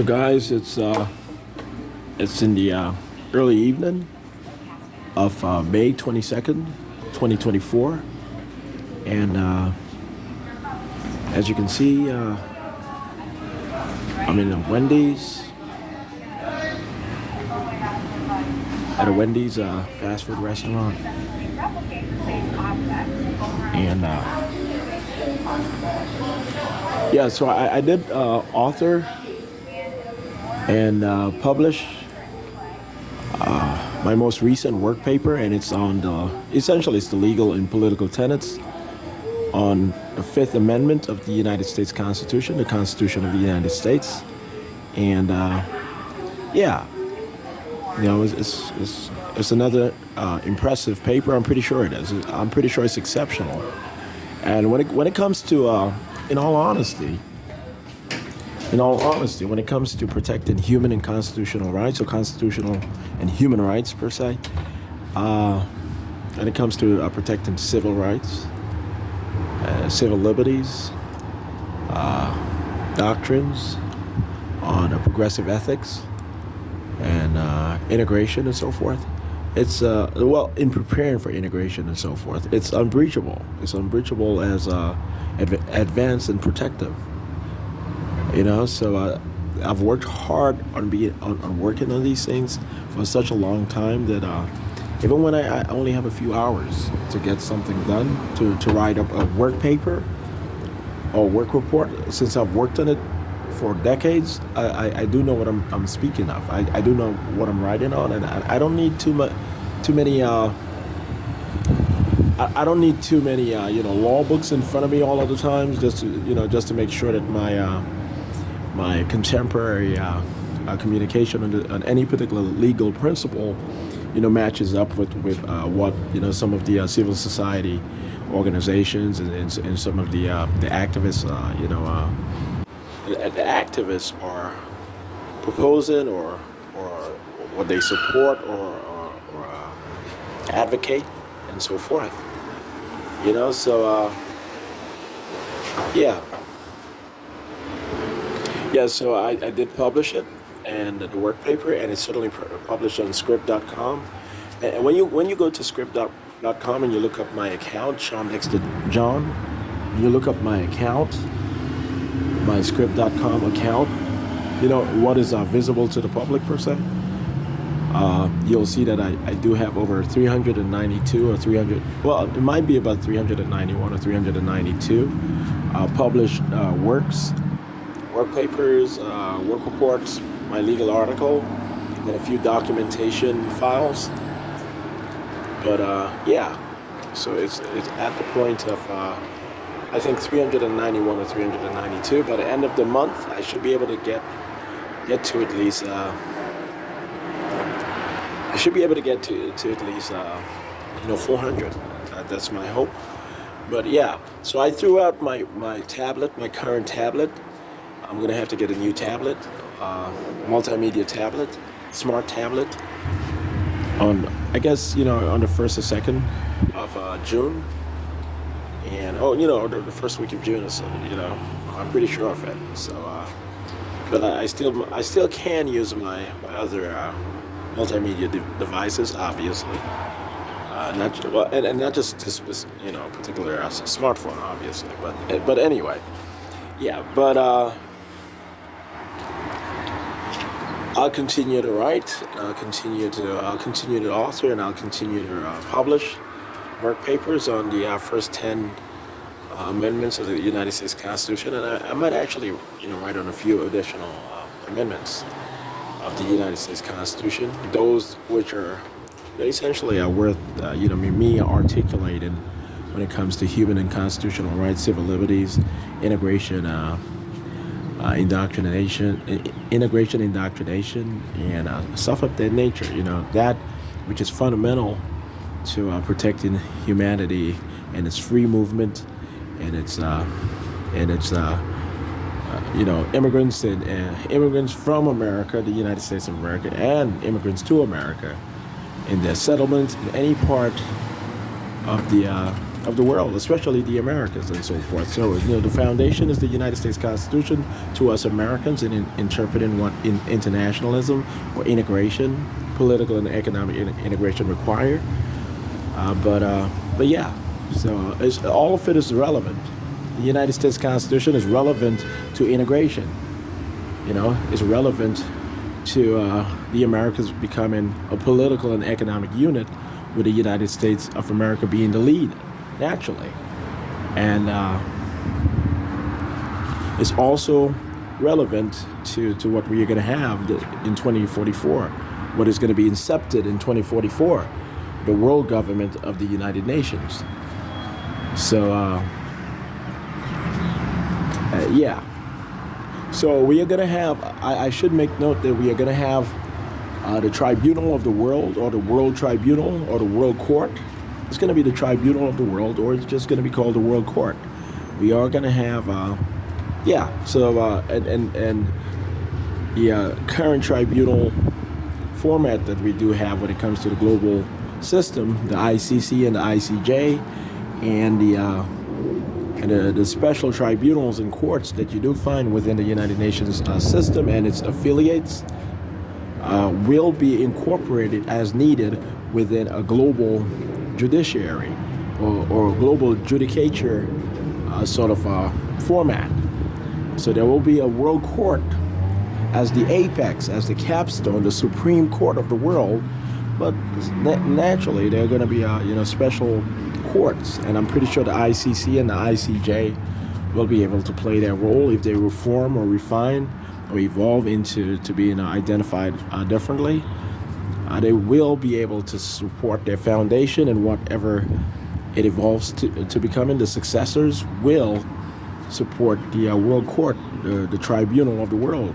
So guys, it's in the early evening of May 22nd, 2024, and as you can see, I'm in a Wendy's, at a Wendy's fast food restaurant, and yeah, so I did author and publish my most recent work paper, and it's on essentially it's the legal and political tenets on the Fifth Amendment of the United States Constitution, the Constitution of the United States, and yeah, it's another impressive paper. I'm pretty sure it is. I'm pretty sure it's exceptional, and when it comes to in all honesty, when it comes to protecting human and constitutional rights, or constitutional and human rights per se, when it comes to protecting civil rights, civil liberties, doctrines on progressive ethics and integration and so forth, it's in preparing for integration and so forth, it's unbreachable. It's unbreachable as advanced and protective. So I've worked hard on working on these things for such a long time that even when I only have a few hours to get something done, to write up a work paper or work report, since I've worked on it for decades, I do know what I'm speaking of. I do know what I'm writing on, and I don't need too many. I don't need too many law books in front of me all of the time, just to make sure that my contemporary communication on any particular legal principle, matches up with what some of the civil society organizations and some of the activists, the activists are proposing or what they support or advocate and so forth. Yeah, so I did publish it, and the work paper, and it's certainly published on script.com. And when you go to script.com and you look up my account, Shawn Dexter John, you look up my account, my script.com account, what is visible to the public per se, you'll see that I do have over 392 or 300, well, it might be about 391 or 392 published works, work papers, work reports, my legal article, and a few documentation files. But so it's at the point of I think 391 or 392. By the end of the month, I should be able to get to at least. I should be able to get to at least 400. That's my hope. But yeah, so I threw out my tablet, my current tablet. I'm gonna have to get a new tablet, multimedia tablet, smart tablet, on on the 1st or 2nd of June, and the first week of June. So I'm pretty sure of it. So, but I still can use my other multimedia devices, obviously. Not just this particular smartphone, obviously. But anyway, yeah. But I'll continue to write, I'll continue to author, and I'll continue to publish work papers on the first 10 amendments of the United States Constitution, and I might actually write on a few additional amendments of the United States Constitution, those which are essentially worth me articulating when it comes to human and constitutional rights, civil liberties, integration, indoctrination, and stuff of that nature. That which is fundamental to protecting humanity and its free movement, and its immigrants and immigrants from America, the United States of America, and immigrants to America in their settlements in any part of the of the world, especially the Americas and so forth. So, the foundation is the United States Constitution to us Americans in interpreting what internationalism or integration, political and economic integration require. But yeah, so all of it is relevant. The United States Constitution is relevant to integration. It's relevant to the Americas becoming a political and economic unit, with the United States of America being the lead, naturally. And it's also relevant to what we are going to have in 2044, what is going to be incepted in 2044, the world government of the United Nations. So, yeah. So we are going to have, I should make note that we are going to have the Tribunal of the World, or the World Tribunal, or the World Court. It's going to be the Tribunal of the World, or it's just going to be called the World Court. We are going to have, and the current tribunal format that we do have when it comes to the global system, the ICC and the ICJ, and the special tribunals and courts that you do find within the United Nations system and its affiliates, will be incorporated as needed within a global judiciary or global judicature sort of format. So there will be a world court as the apex, as the capstone, the supreme court of the world. But naturally, there are going to be special courts, and I'm pretty sure the ICC and the ICJ will be able to play their role if they reform or refine or evolve into being identified differently. They will be able to support their foundation, and whatever it evolves to becoming, the successors will support the World Court, the tribunal of the world.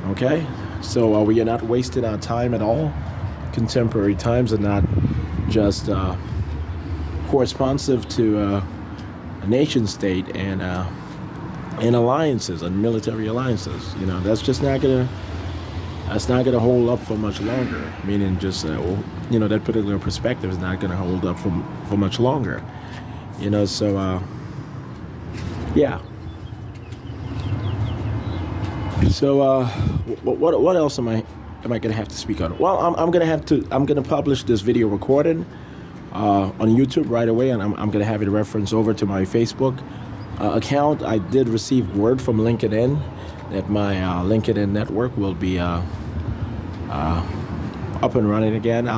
Okay? So we are not wasting our time at all. Contemporary times are not just corresponsive to a nation state and alliances and military alliances. That's not gonna hold up for much longer. Meaning, just that particular perspective is not gonna hold up for much longer. So yeah. So what else am I gonna have to speak on? Well, I'm gonna publish this video recording on YouTube right away, and I'm gonna have it referenced over to my Facebook account. I did receive word from LinkedIn that my LinkedIn network will be up and running again,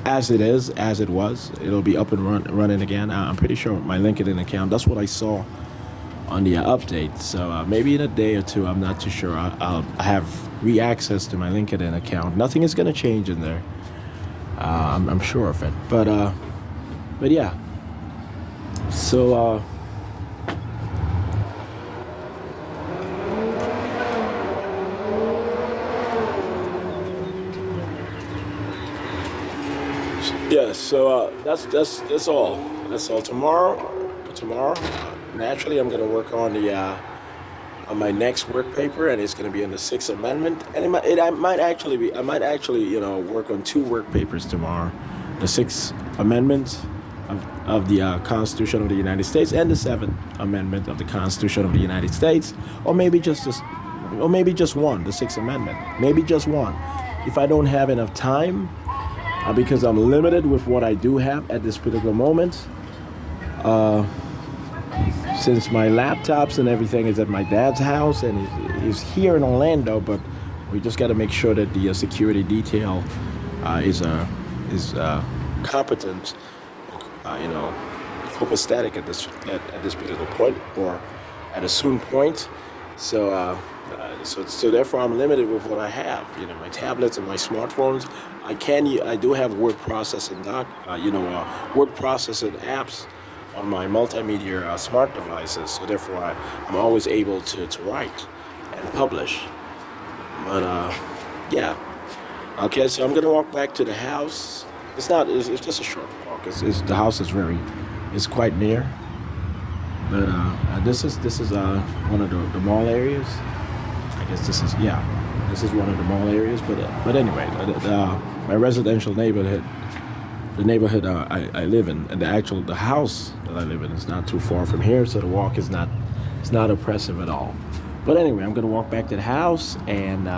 as it was. It'll be up and running again. I'm pretty sure my LinkedIn account. That's what I saw on the update. So maybe in a day or two, I'm not too sure. I'll have re-access to my LinkedIn account. Nothing is gonna change in there. I'm sure of it. But yeah. So yeah. So that's all. That's all. Tomorrow, naturally, I'm gonna work on on my next work paper, and it's going to be on the Sixth Amendment. And I might actually work on two work papers tomorrow: the Sixth Amendment of the Constitution of the United States, and the Seventh Amendment of the Constitution of the United States, or maybe just one, the Sixth Amendment, maybe just one, if I don't have enough time, because I'm limited with what I do have at this particular moment. Since my laptops and everything is at my dad's house, and he's here in Orlando, but we just got to make sure that the security detail is competent, copacetic at this particular point, or at a soon point. So therefore, I'm limited with what I have. My tablets and my smartphones. I do have word processing word processing apps on my multimedia smart devices, so therefore I'm always able to write and publish. But yeah. Okay, so I'm gonna walk back to the house. It's just a short walk. The house is quite near. But this is one of the mall areas. I guess this is one of the mall areas. But anyway, my residential neighborhood the neighborhood I live in, and the house that I live in is not too far from here, so the walk is not, it's not oppressive at all. But anyway, I'm gonna walk back to the house, and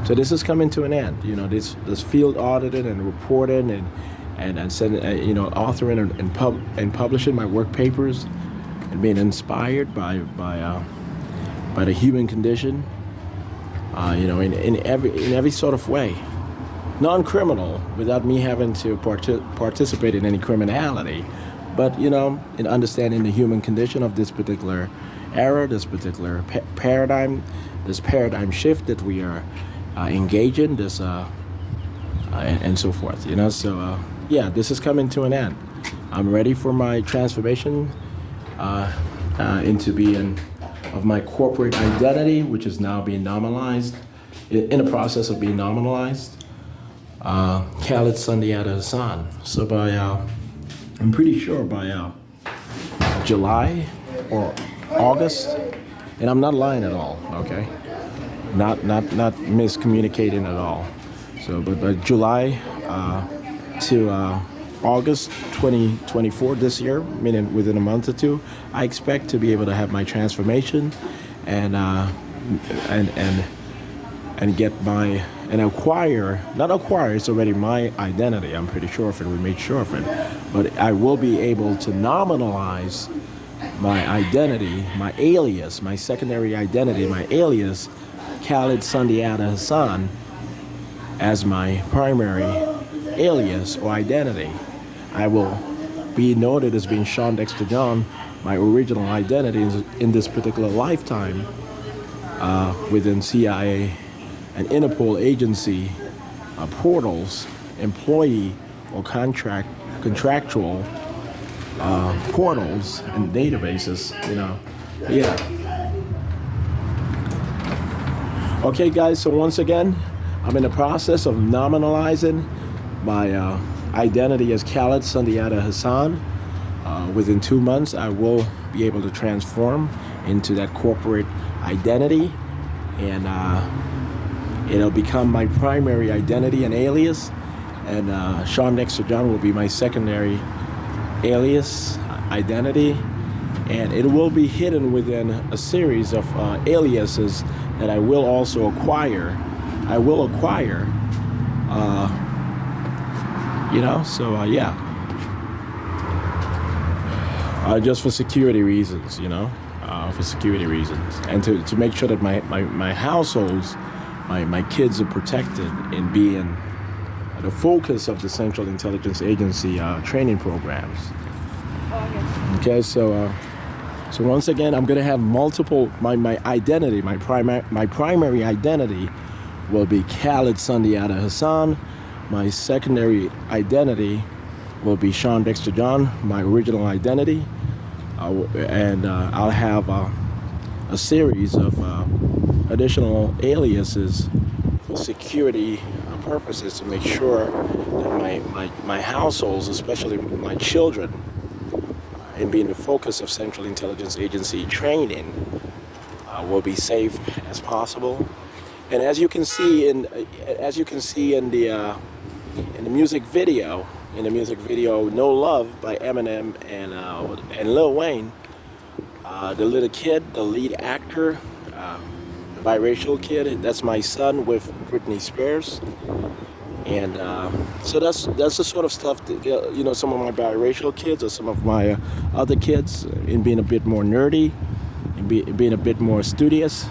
so this is coming to an end. You know, this field audited and reported and sending, authoring and publishing my work papers, and being inspired by the human condition. In every sort of way. Non-criminal, without me having to participate in any criminality, but in understanding the human condition of this particular era, this particular paradigm, this paradigm shift that we are engaging, this and so forth. This is coming to an end. I'm ready for my transformation into being of my corporate identity, which is now being nominalized, in the process of being nominalized. Khaled Sundiata Hassan. So I'm pretty sure by July or August, and I'm not lying at all, okay? Not miscommunicating at all. So, but by July to August 2024 this year, meaning within a month or two, I expect to be able to have my transformation and get my not acquire, it's already my identity. I'm pretty sure of it, we made sure of it. But I will be able to nominalize my identity, my alias, my secondary identity, my alias, Khaled Sundiata Hassan, as my primary alias or identity. I will be noted as being Shawn Dexter John, my original identity in this particular lifetime within CIA and INTERPOL agency portals, employee or contractual portals and databases, Okay, guys, so once again, I'm in the process of nominalizing my identity as Khaled Sundiata Hassan. Within 2 months, I will be able to transform into that corporate identity, and it'll become my primary identity and alias, and Shawn Dexter John will be my secondary alias identity, and it will be hidden within a series of aliases that I will also acquire. Just for security reasons, and to make sure that my households, my kids are protected in being the focus of the Central Intelligence Agency training programs. Okay, so once again, I'm going to have multiple. My identity, my primary identity, will be Khaled Sundiata Hassan. My secondary identity will be Shawn Dexter John, my original identity, and I'll have a series of additional aliases for security purposes to make sure that my households, especially my children, in being the focus of Central Intelligence Agency training, will be safe as possible. And as you can see in the music video, "No Love" by Eminem and Lil Wayne, the little kid, the lead actor, the biracial kid, that's my son with Britney Spears. And so that's the sort of stuff that, some of my biracial kids or some of my other kids, in being a bit more nerdy, and being a bit more studious,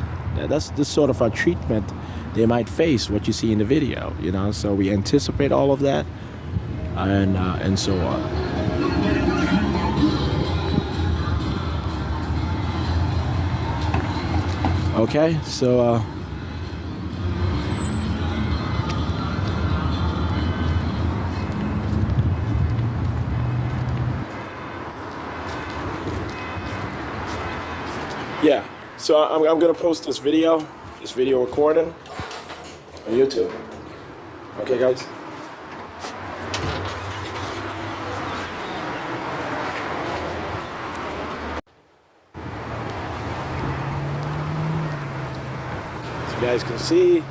that's the sort of treatment they might face, what you see in the video, so we anticipate all of that, and so on. Okay, so yeah, so I'm gonna post this video recording on YouTube. Okay, guys. As you guys can see,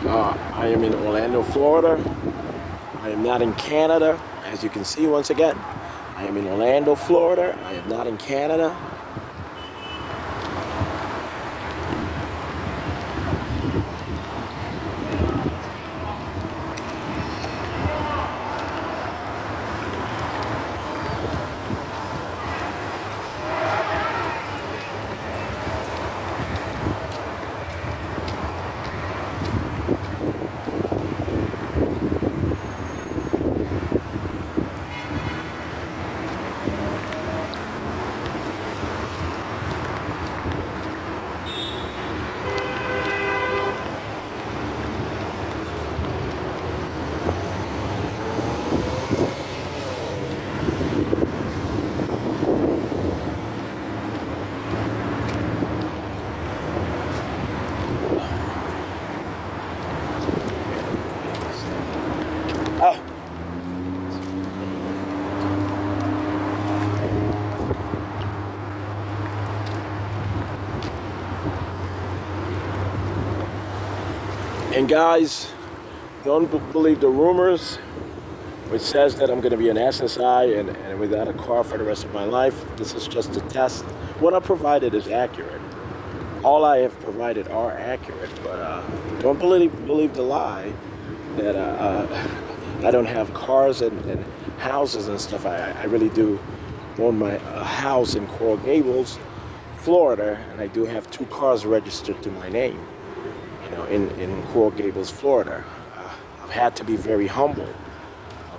I am in Orlando, Florida. I am not in Canada, as you can see once again. I am in Orlando, Florida. I am not in Canada. Oh. And guys, don't believe the rumors which says that I'm going to be an SSI and without a car for the rest of my life. This is just a test. What I provided is accurate. All I have provided are accurate, but don't believe the lie that I don't have cars and houses and stuff. I really do own my house in Coral Gables, Florida, and I do have 2 cars registered to my name, in Coral Gables, Florida. I've had to be very humble.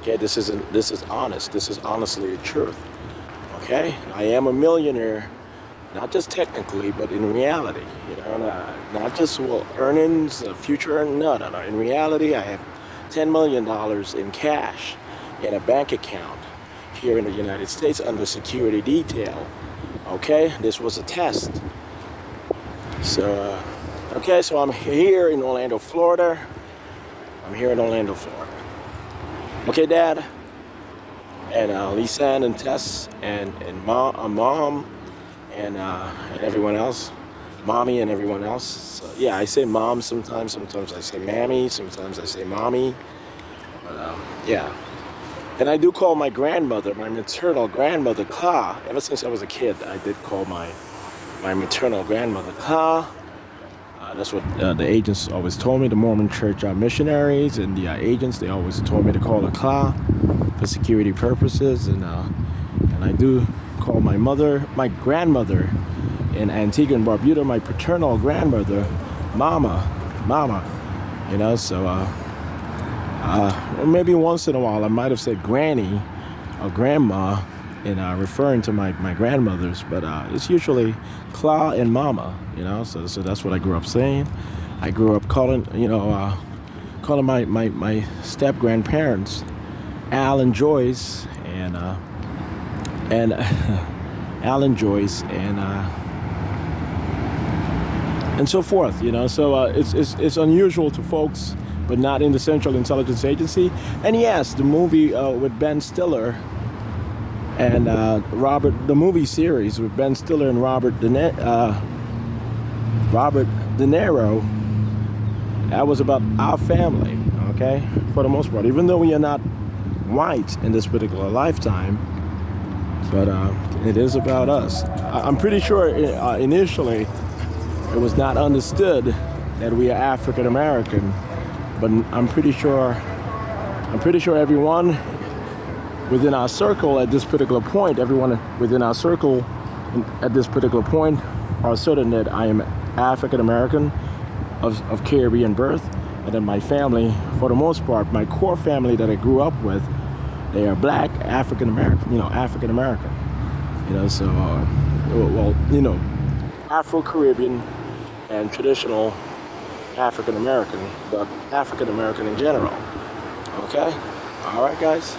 Okay, this is honest. This is honestly the truth. Okay, I am a millionaire, not just technically, but in reality. Not just earnings, future earnings. No. In reality, I have $10 million in cash in a bank account here in the United States under security detail. Okay, this was a test. So, so I'm here in Orlando, Florida. Okay, Dad, and Lisanne and Tess and Mom and everyone else, Mommy and everyone else. So, yeah, I say Mom sometimes I say Mammy, sometimes I say Mommy. But yeah, and I do call my grandmother, my maternal grandmother, Ka. Ever since I was a kid, I did call my maternal grandmother Ka. That's what the agents always told me. The Mormon Church missionaries and the agents, they always told me to call her Ka for security purposes. And I do call my grandmother in Antigua and Barbuda, my paternal grandmother, Mama. So or maybe once in a while I might have said Granny or Grandma in referring to my grandmothers, but it's usually Cla and Mama, so that's what I grew up saying. I grew up calling my step grandparents Al and Joyce and Al and Joyce and so forth, so it's unusual to folks, but not in the Central Intelligence Agency. And yes, the movie with Ben Stiller and the movie series with Ben Stiller and Robert De Niro, that was about our family, okay, for the most part, even though we are not white in this particular lifetime, but it is about us. I'm pretty sure initially it was not understood that we are African American, but I'm pretty sure everyone within our circle at this particular point, everyone within our circle at this particular point are certain that I am African American of Caribbean birth, and that my family, for the most part, my core family that I grew up with, they are black African American, so Afro-Caribbean and traditional African American, but African American in general. Okay, all right, guys.